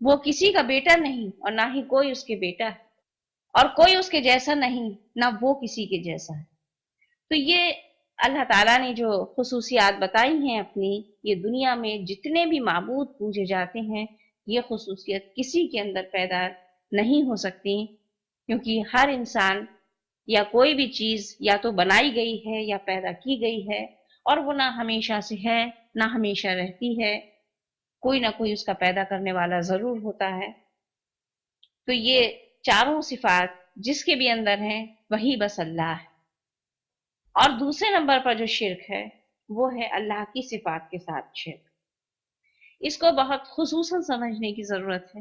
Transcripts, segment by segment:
وہ کسی کا بیٹا نہیں اور نہ ہی کوئی اس کے بیٹا ہے، اور کوئی اس کے جیسا نہیں، نہ وہ کسی کے جیسا ہے۔ تو یہ اللہ تعالیٰ نے جو خصوصیات بتائی ہیں اپنی، یہ دنیا میں جتنے بھی معبود پوجے جاتے ہیں، یہ خصوصیت کسی کے اندر پیدا نہیں ہو سکتی، کیونکہ ہر انسان یا کوئی بھی چیز یا تو بنائی گئی ہے یا پیدا کی گئی ہے، اور وہ نہ ہمیشہ سے ہے نہ ہمیشہ رہتی ہے، کوئی نہ کوئی اس کا پیدا کرنے والا ضرور ہوتا ہے۔ تو یہ چاروں صفات جس کے بھی اندر ہیں وہی بس اللہ ہے۔ اور دوسرے نمبر پر جو شرک ہے وہ ہے اللہ کی صفات کے ساتھ شرک۔ اس کو بہت خصوصاً سمجھنے کی ضرورت ہے،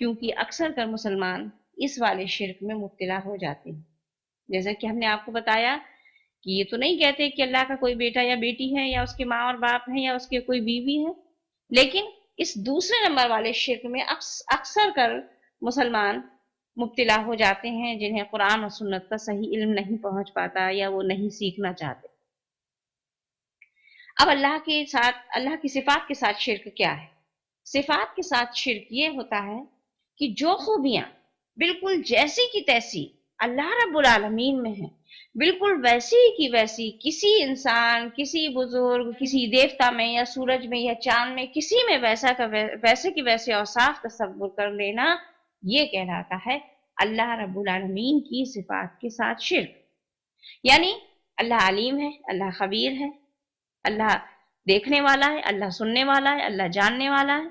کیونکہ اکثر کر مسلمان اس والے شرک میں مبتلا ہو جاتے ہیں۔ جیسا کہ ہم نے آپ کو بتایا کہ یہ تو نہیں کہتے کہ اللہ کا کوئی بیٹا یا بیٹی ہے، یا اس کے ماں اور باپ ہیں، یا اس کے کوئی بیوی ہے، لیکن اس دوسرے نمبر والے شرک میں اکثر کر مسلمان مبتلا ہو جاتے ہیں، جنہیں قرآن اور سنت کا صحیح علم نہیں پہنچ پاتا یا وہ نہیں سیکھنا چاہتے۔ اب اللہ کے ساتھ، اللہ کی صفات کے ساتھ شرک کیا ہے؟ صفات کے ساتھ شرک یہ ہوتا ہے کہ جو خوبیاں بالکل جیسی کی تیسی اللہ رب العالمین میں ہیں، بالکل ویسی کی ویسی کسی انسان، کسی بزرگ، کسی دیوتا میں یا سورج میں یا چاند میں کسی میں ویسے کی ویسے اوصاف تصور کر لینا، یہ کہلاتا ہے اللہ رب العالمین کی صفات کے ساتھ شرک۔ یعنی اللہ علیم ہے، اللہ خبیر ہے، اللہ دیکھنے والا ہے، اللہ سننے والا ہے، اللہ جاننے والا ہے،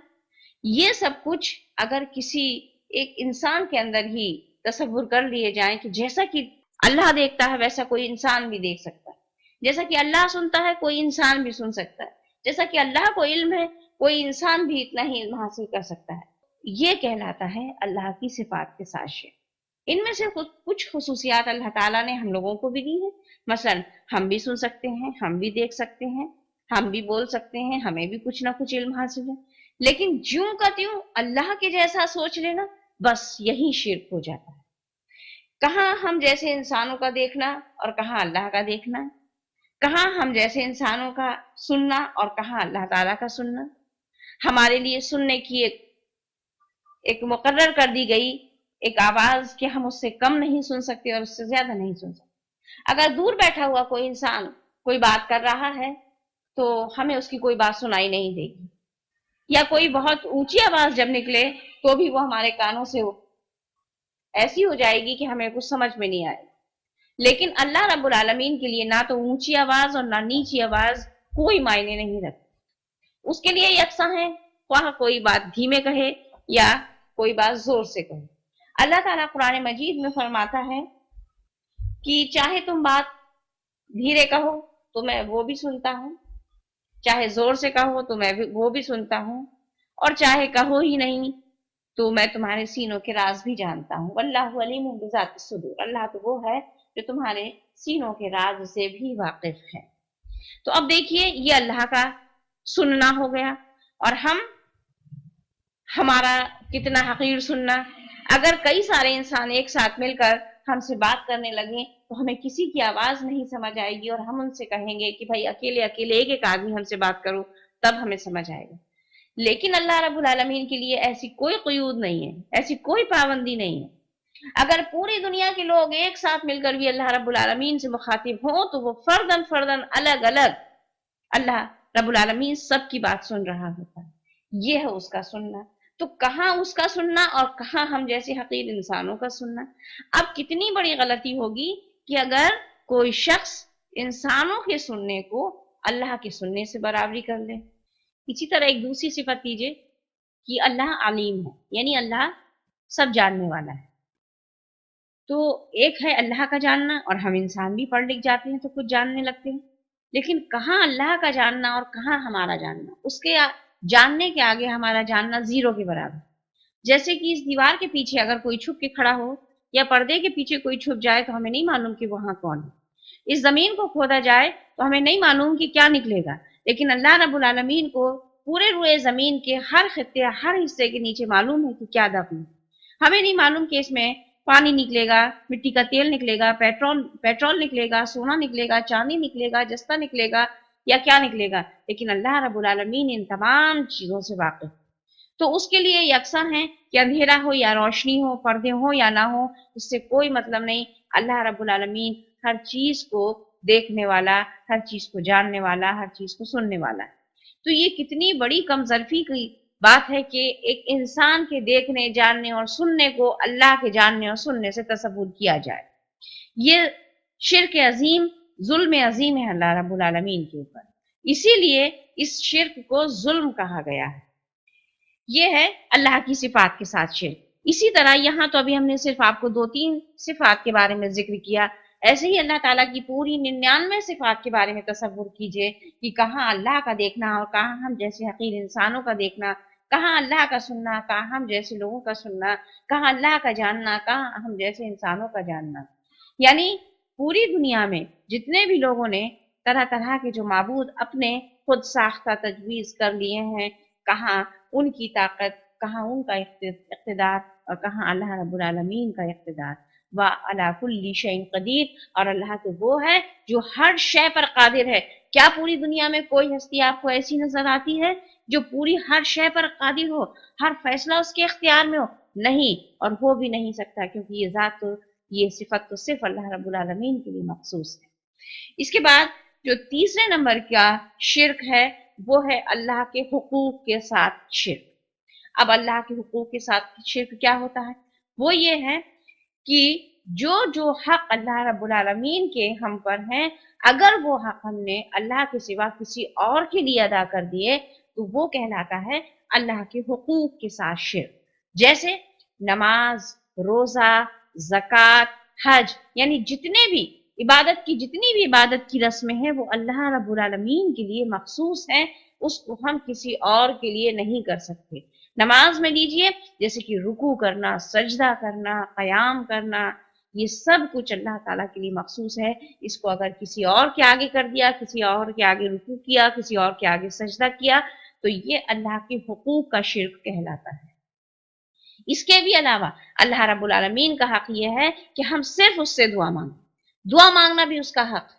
یہ سب کچھ اگر کسی ایک انسان کے اندر ہی تصور کر لیے جائیں کہ جیسا کہ اللہ دیکھتا ہے ویسا کوئی انسان بھی دیکھ سکتا ہے، جیسا کہ اللہ سنتا ہے کوئی انسان بھی سن سکتا ہے، جیسا کہ اللہ کو علم ہے کوئی انسان بھی اتنا ہی علم حاصل کر سکتا ہے، یہ کہلاتا ہے اللہ کی صفات کے ساتھ شرک۔ ان میں سے کچھ خصوصیات اللہ تعالیٰ نے ہم لوگوں کو بھی دی ہیں، مثلا ہم بھی سن سکتے ہیں، ہم بھی دیکھ سکتے ہیں، ہم بھی بول سکتے ہیں، ہمیں بھی کچھ نہ کچھ علم حاصل ہے، لیکن جوں کا تیوں اللہ کے جیسا سوچ لینا، بس یہی شرک ہو جاتا ہے۔ کہاں ہم جیسے انسانوں کا دیکھنا اور کہاں اللہ کا دیکھنا، کہاں ہم جیسے انسانوں کا سننا اور کہاں اللہ تعالیٰ کا سننا۔ ہمارے لیے سننے کی ایک مقرر کر دی گئی ایک آواز کہ ہم اس سے کم نہیں سن سکتے اور اس سے زیادہ نہیں سن سکتے۔ اگر دور بیٹھا ہوا کوئی انسان کوئی بات کر رہا ہے تو ہمیں اس کی کوئی بات سنائی نہیں دے گی، یا کوئی بہت اونچی آواز جب نکلے تو بھی وہ ہمارے کانوں سے ایسی ہو جائے گی کہ ہمیں کچھ سمجھ میں نہیں آئے گا۔ لیکن اللہ رب العالمین کے لیے نہ تو اونچی آواز اور نہ نیچی آواز کوئی معنی نہیں رکھتی، اس کے لیے یکساں ہے، خواہ کوئی بات دھیمے کہے یا کوئی بات زور سے کہے۔ اللہ تعالیٰ قرآن مجید میں فرماتا ہے کہ چاہے تم بات دھیرے کہو تو میں وہ بھی سنتا ہوں، چاہے زور سے کہو تو میں وہ بھی سنتا ہوں، اور چاہے کہو ہی نہیں تو میں تمہارے سینوں کے راز بھی جانتا ہوں۔ واللہ علیم بذات الصدور، اللہ تو وہ ہے جو تمہارے سینوں کے راز سے بھی واقف ہے۔ تو اب دیکھیے یہ اللہ کا سننا ہو گیا، اور ہمارا کتنا حقیر سننا۔ اگر کئی سارے انسان ایک ساتھ مل کر ہم سے بات کرنے لگیں تو ہمیں کسی کی آواز نہیں سمجھ آئے گی، اور ہم ان سے کہیں گے کہ بھائی اکیلے ایک ایک آدمی ہم سے بات کرو تب ہمیں سمجھ آئے گا۔ لیکن اللہ رب العالمین کے لیے ایسی کوئی قیود نہیں ہے، ایسی کوئی پابندی نہیں ہے۔ اگر پوری دنیا کے لوگ ایک ساتھ مل کر بھی اللہ رب العالمین سے مخاطب ہوں تو وہ فرداً الگ الگ اللہ رب العالمین سب کی بات سن رہا ہوتا ہے، یہ ہے اس کا سننا۔ تو کہاں اس کا سننا اور کہاں ہم جیسے حقیر انسانوں کا سننا۔ اب کتنی بڑی غلطی ہوگی کہ اگر کوئی شخص انسانوں کے سننے کو اللہ کے سننے سے برابری کر لے۔ اسی طرح ایک دوسری صفت لیجئے کہ اللہ علیم ہے، یعنی اللہ سب جاننے والا ہے۔ تو ایک ہے اللہ کا جاننا، اور ہم انسان بھی پڑھ لکھ جاتے ہیں تو کچھ جاننے لگتے ہیں، لیکن کہاں اللہ کا جاننا اور کہاں ہمارا جاننا، اس کے جاننے کے آگے ہمارا جاننا زیرو کے برابر۔ جیسے کہ اس دیوار کے پیچھے اگر کوئی چھپ کے کھڑا ہو یا پردے کے پیچھے کوئی چھپ جائے تو ہمیں نہیں معلوم کہ وہاں کون ہے۔ اس زمین کو کھودا جائے تو ہمیں نہیں معلوم کہ کیا نکلے گا، لیکن اللہ رب العالمین کو پورے روئے زمین کے ہر خطے ہر حصے کے نیچے معلوم ہے کہ کیا دفن ہے۔ ہمیں نہیں معلوم کہ اس میں پانی نکلے گا، مٹی کا تیل نکلے گا، پیٹرول نکلے گا، سونا نکلے گا، چاندی نکلے گا، جستہ نکلے گا یا کیا نکلے گا، لیکن اللہ رب العالمین ان تمام چیزوں سے واقف۔ تو اس کے لیے یکساں ہیں کہ اندھیرا ہو یا روشنی ہو، پردے ہو یا نہ ہو، اس سے کوئی مطلب نہیں۔ اللہ رب العالمین ہر چیز کو دیکھنے والا، ہر چیز کو جاننے والا، ہر چیز کو سننے والا ہے۔ تو یہ کتنی بڑی کمظرفی کی بات ہے کہ ایک انسان کے دیکھنے، جاننے اور سننے کو اللہ کے جاننے اور سننے سے تصور کیا جائے۔ یہ شرک عظیم، ظلم عظیم ہے اللہ رب العالمین کے اوپر، اسی لیے اس شرک کو ظلم کہا گیا ہے۔ یہ ہے اللہ کی صفات کے ساتھ شرک۔ اسی طرح یہاں تو ابھی ہم نے صرف آپ کو 2-3 صفات کے بارے میں ذکر کیا، ایسے ہی اللہ تعالیٰ کی پوری 99 صفات کے بارے میں تصور کیجئے کہ کہاں اللہ کا دیکھنا اور کہاں ہم جیسے حقیر انسانوں کا دیکھنا، کہاں اللہ کا سننا، کہاں ہم جیسے لوگوں کا سننا، کہاں اللہ کا جاننا، کہاں ہم جیسے انسانوں کا جاننا۔ یعنی پوری دنیا میں جتنے بھی لوگوں نے طرح طرح کے جو معبود اپنے خود ساختہ تجویز کر لیے ہیں، کہاں ان کی طاقت، کہاں ان کا اقتدار اور کہاں اللہ رب العالمین کا اقتدار۔ وَعَلَىٰ كُلِّ شَيْءٍ قَدِيرٌ، اور اللہ تو وہ ہے جو ہر شے پر قادر ہے۔ کیا پوری دنیا میں کوئی ہستی آپ کو ایسی نظر آتی ہے جو پوری ہر شے پر قادر ہو، ہر فیصلہ اس کے اختیار میں ہو؟ نہیں، اور ہو بھی نہیں سکتا، کیونکہ یہ ذات تو، یہ صفت تو صرف اللہ رب العالمین کے لیے مخصوص ہے۔ اس کے بعد جو تیسرے نمبر کا شرک ہے وہ ہے اللہ کے حقوق کے ساتھ شرک۔ اب اللہ کے حقوق کے ساتھ شرک کیا ہوتا ہے؟ وہ یہ ہے کہ جو حق اللہ رب العالمین کے ہم پر ہیں، اگر وہ حق ہم نے اللہ کے سوا کسی اور کے لیے ادا کر دیے تو وہ کہلاتا ہے اللہ کے حقوق کے ساتھ شرک۔ جیسے نماز، روزہ، زکوٰۃ، حج، یعنی جتنے بھی عبادت کی عبادت کی رسمیں ہیں وہ اللہ رب العالمین کے لیے مخصوص ہیں، اس کو ہم کسی اور کے لیے نہیں کر سکتے۔ نماز میں لیجئے، جیسے کہ رکوع کرنا، سجدہ کرنا، قیام کرنا، یہ سب کچھ اللہ تعالیٰ کے لیے مخصوص ہے۔ اس کو اگر کسی اور کے آگے کر دیا، کسی اور کے آگے رکوع کیا، کسی اور کے آگے سجدہ کیا، تو یہ اللہ کے حقوق کا شرک کہلاتا ہے۔ اس کے بھی علاوہ اللہ رب العالمین کا حق یہ ہے کہ ہم صرف اس سے دعا مانگیں۔ دعا مانگنا بھی اس کا حق،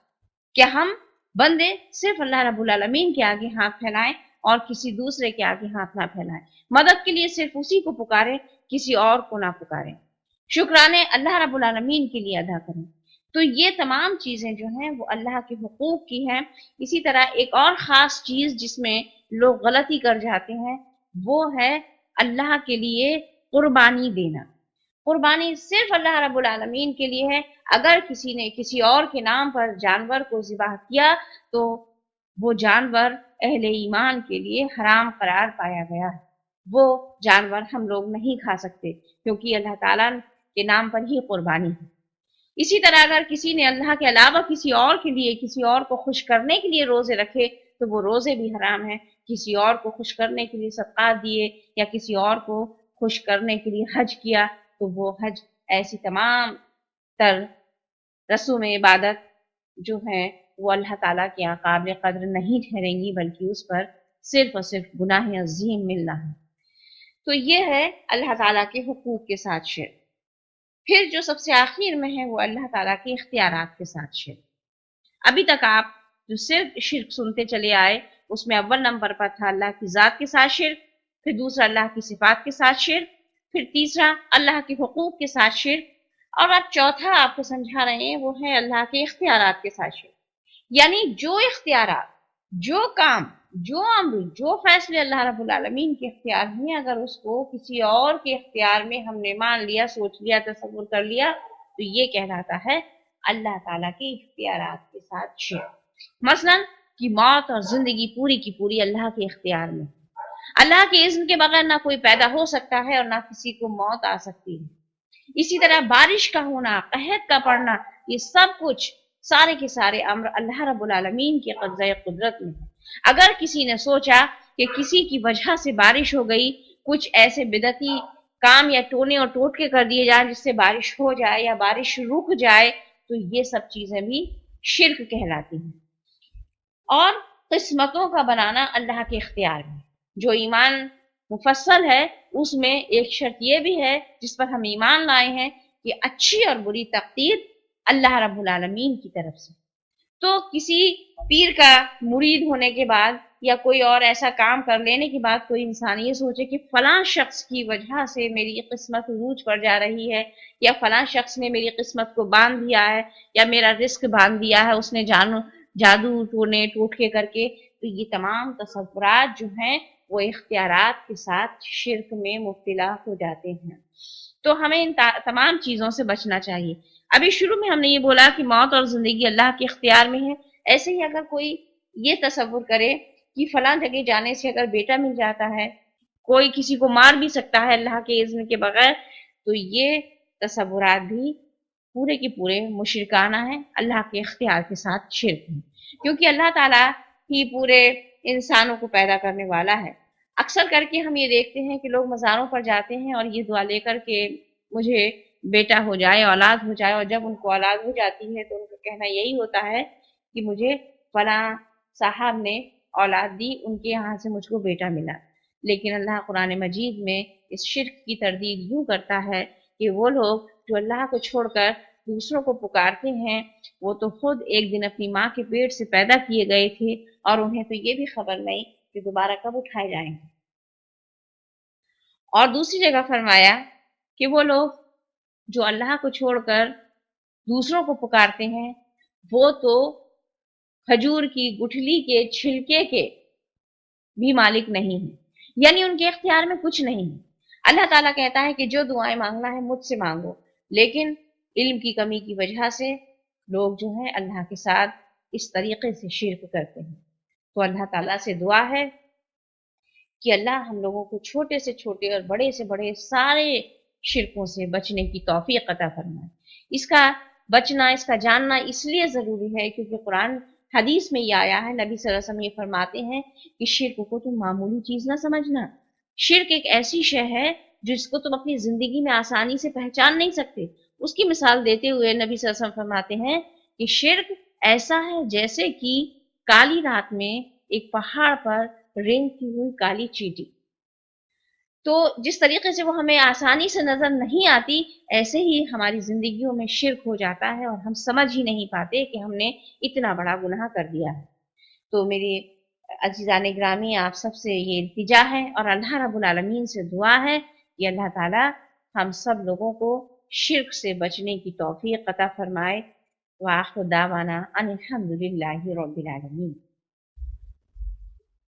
کہ ہم بندے صرف اللہ رب العالمین کے آگے ہاتھ پھیلائیں اور کسی دوسرے کے آگے ہاتھ نہ پھیلائیں۔ مدد کے لیے صرف اسی کو پکاریں، کسی اور کو نہ پکاریں۔ شکرانے اللہ رب العالمین کے لیے ادا کریں۔ تو یہ تمام چیزیں جو ہیں وہ اللہ کے حقوق کی ہیں۔ اسی طرح ایک اور خاص چیز جس میں لوگ غلطی کر جاتے ہیں وہ ہے اللہ کے لیے قربانی دینا۔ قربانی صرف اللہ رب العالمین کے لیے ہے۔ اگر کسی نے کسی اور کے نام پر جانور کو ذبح کیا تو وہ جانور اہل ایمان کے لیے حرام قرار پایا گیا ہے۔ وہ جانور ہم لوگ نہیں کھا سکتے کیونکہ اللہ تعالیٰ کے نام پر ہی قربانی ہے۔ اسی طرح اگر کسی نے اللہ کے علاوہ کسی اور کے لیے، کسی اور کو خوش کرنے کے لیے روزے رکھے تو وہ روزے بھی حرام ہیں۔ کسی اور کو خوش کرنے کے لیے صدقات دیے یا کسی اور کو خوش کرنے کے لیے حج کیا تو وہ حج، ایسی تمام تر رسوم عبادت جو ہیں وہ اللہ تعالیٰ کے قابل قدر نہیں ٹھہریں گی، بلکہ اس پر صرف اور صرف گناہ عظیم ملنا ہے۔ تو یہ ہے اللہ تعالیٰ کے حقوق کے ساتھ شرک۔ پھر جو سب سے آخر میں ہے وہ اللہ تعالیٰ کے اختیارات کے ساتھ شرک۔ ابھی تک آپ جو صرف شرک سنتے چلے آئے اس میں اول نمبر پر تھا اللہ کی ذات کے ساتھ شرک، پھر دوسرا اللہ کی صفات کے ساتھ شرک، پھر تیسرا اللہ کے حقوق کے ساتھ شرک، اور اب چوتھا آپ کو سمجھا رہے ہیں وہ ہے اللہ کے اختیارات کے ساتھ شرک۔ یعنی جو اختیارات، جو کام، جو امر، جو فیصلے اللہ رب العالمین کے اختیار ہیں، اگر اس کو کسی اور کے اختیار میں ہم نے مان لیا، سوچ لیا، تصور کر لیا تو یہ کہلاتا ہے اللہ تعالیٰ کے اختیارات کے ساتھ شرک۔ مثلا کہ موت اور زندگی پوری کی پوری اللہ کے اختیار میں، اللہ کے اذن کے بغیر نہ کوئی پیدا ہو سکتا ہے اور نہ کسی کو موت آ سکتی ہے۔ اسی طرح بارش کا ہونا، قحط کا پڑنا، یہ سب کچھ سارے کے سارے امر اللہ رب العالمین کے قبضہ قدرت میں ہے۔ اگر کسی نے سوچا کہ کسی کی وجہ سے بارش ہو گئی، کچھ ایسے بدعتی کام یا ٹونے اور ٹوٹکے کر دیے جائیں جس سے بارش ہو جائے یا بارش رک جائے، تو یہ سب چیزیں بھی شرک کہلاتی ہیں۔ اور قسمتوں کا بنانا اللہ کے اختیار میں، جو ایمان مفصل ہے اس میں ایک شرط یہ بھی ہے جس پر ہم ایمان لائے ہیں کہ اچھی اور بری تقدیر اللہ رب العالمین کی طرف سے۔ تو کسی پیر کا مرید ہونے کے بعد یا کوئی اور ایسا کام کر لینے کے بعد کوئی انسان یہ سوچے کہ فلاں شخص کی وجہ سے میری قسمت عروج پر جا رہی ہے، یا فلاں شخص نے میری قسمت کو باندھ دیا ہے، یا میرا رزق باندھ دیا ہے اس نے جادو ٹونے ٹوٹکے کر کے، تو یہ تمام تصورات جو ہیں وہ اختیارات کے ساتھ شرک میں مبتلا ہو جاتے ہیں۔ تو ہمیں ان تمام چیزوں سے بچنا چاہیے۔ ابھی شروع میں ہم نے یہ بولا کہ موت اور زندگی اللہ کے اختیار میں ہے، ایسے ہی اگر کوئی یہ تصور کرے کہ فلاں جگہ جانے سے اگر بیٹا مل جاتا ہے، کوئی کسی کو مار بھی سکتا ہے اللہ کے اذن کے بغیر، تو یہ تصورات بھی پورے کے پورے مشرکانہ ہیں، اللہ کے اختیار کے ساتھ شرک ہیں، کیونکہ اللہ تعالیٰ ہی پورے انسانوں کو پیدا کرنے والا ہے۔ اکثر کر کے ہم یہ دیکھتے ہیں کہ لوگ مزاروں پر جاتے ہیں اور یہ دعا لے کر کے مجھے بیٹا ہو جائے، اولاد ہو جائے، اور جب ان کو اولاد ہو جاتی ہے تو ان کا کہنا یہی ہوتا ہے کہ مجھے فلاں صاحب نے اولاد دی، ان کے یہاں سے مجھ کو بیٹا ملا۔ لیکن اللہ قرآن مجید میں اس شرک کی تردید یوں کرتا ہے کہ وہ لوگ جو اللہ کو چھوڑ کر دوسروں کو پکارتے ہیں، وہ تو خود ایک دن اپنی ماں کے پیٹ سے پیدا کیے گئے تھے اور انہیں تو یہ بھی خبر نہیں کہ دوبارہ کب اٹھائے جائیں گے۔ اور دوسری جگہ فرمایا کہ وہ لوگ جو اللہ کو چھوڑ کر دوسروں کو پکارتے ہیں، وہ تو کھجور کی گٹھلی کے چھلکے کے بھی مالک نہیں ہیں، یعنی ان کے اختیار میں کچھ نہیں ہے۔ اللہ تعالیٰ کہتا ہے کہ جو دعائیں مانگنا ہے مجھ سے مانگو، لیکن علم کی کمی کی وجہ سے لوگ جو ہیں اللہ کے ساتھ اس طریقے سے شرک کرتے ہیں۔ تو اللہ تعالیٰ سے دعا ہے کہ اللہ ہم لوگوں کو چھوٹے سے چھوٹے اور بڑے سے بڑے سارے شرکوں سے بچنے کی توفیق عطا فرمائے۔ اس کا بچنا، اس کا جاننا اس لیے ضروری ہے کیونکہ قرآن حدیث میں یہ آیا ہے، نبی صلی اللہ علیہ وسلم یہ فرماتے ہیں کہ شرک کو تم معمولی چیز نہ سمجھنا۔ شرک ایک ایسی شے ہے جس کو تم اپنی زندگی میں آسانی سے پہچان نہیں سکتے۔ اس کی مثال دیتے ہوئے نبی صلی اللہ علیہ وسلم فرماتے ہیں کہ شرک ایسا ہے جیسے کہ کالی رات میں ایک پہاڑ پر رینگتی ہوئی کالی چیٹی۔ تو جس طریقے سے وہ ہمیں آسانی سے نظر نہیں آتی، ایسے ہی ہماری زندگیوں میں شرک ہو جاتا ہے اور ہم سمجھ ہی نہیں پاتے کہ ہم نے اتنا بڑا گناہ کر دیا ہے۔ تو میری عزیزان گرامی، آپ سب سے یہ التجا ہے اور اللہ رب العالمین سے دعا ہے کہ اللہ تعالی ہم سب لوگوں کو شرک سے بچنے کی توفیق عطا فرمائے۔ وآخر دعوانا ان الحمد للہ رب العالمین۔